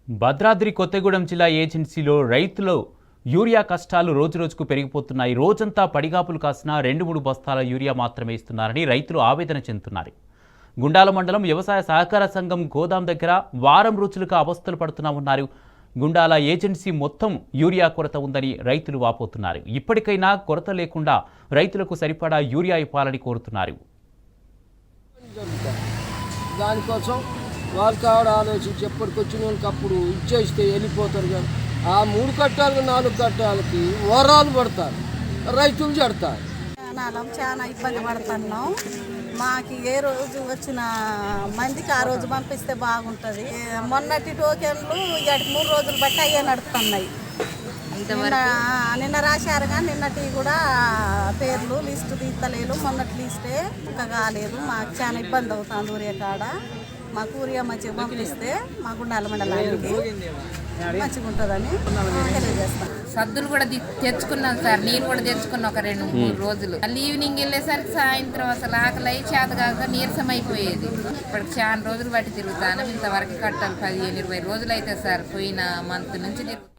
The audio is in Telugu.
భద్రాద్రి కొత్తగూడెం జిల్లా ఏజెన్సీలో రైతులు యూరియా కష్టాలు రోజురోజుకు పెరిగిపోతున్నాయి. రోజంతా పడిగాపులు కాసిన 2-3 బస్తాల యూరియా మాత్రమే ఇస్తున్నారని రైతులు ఆవేదన చెందుతున్నారు. గుండాల మండలం వ్యవసాయ సహకార సంఘం గోదాం దగ్గర వారం రోజులుగా అవస్థలు పడుతున్నామన్నారు. గుండాల ఏజెన్సీ మొత్తం యూరియా కొరత ఉందని రైతులు వాపోతున్నారు. ఇప్పటికైనా కొరత లేకుండా రైతులకు సరిపడా యూరియా ఇవ్వాలని కోరుతున్నారు. దానికోసం వాళ్ళు కావడం ఆలోచించి ఎప్పటికొచ్చిన వాళ్ళకి అప్పుడు ఇచ్చేస్తే వెళ్ళిపోతారు. కానీ ఆ 3 కట్టాలకు 4 కట్టాలకి వరాలు పడతారు, రైతులు చెడతారు. చాలా ఇబ్బంది పడుతున్నాం. మాకు ఏ రోజు వచ్చిన మందికి ఆ రోజు పంపిస్తే బాగుంటుంది. మొన్నటి టోకెన్లు 3 రోజులు బట్టి అయ్యే నడుస్తున్నాయి. నిన్న రాశారు కానీ నిన్నటి కూడా పేర్లు లిస్టు తీస్తలేదు. మొన్నటి లిస్టే ఇంకా కాలేదు. మాకు చాలా ఇబ్బంది అవుతుంది. ఊరియా కాడ మాకు ఊరియా మంచిగా పంపిస్తే మా గుండాల మండలానికి మంచిగా ఉంటుందని తెలియజేస్తాం. సద్దులు కూడా తెచ్చుకున్నాం సార్, నీరు కూడా తెచ్చుకున్నాం ఒక 2-3 రోజులు. మళ్ళీ ఈవినింగ్ వెళ్ళేసరికి సాయంత్రం అసలు ఆకలి అయి చేత కాక నీరసం అయిపోయేది. ఇప్పటికి చాలా రోజులు బట్టి తిరుగుతాను. ఇంతవరకు కట్టాలి 15-20 రోజులు అయితే సార్, పోయిన మంత్ నుంచి తిరుగుతాను.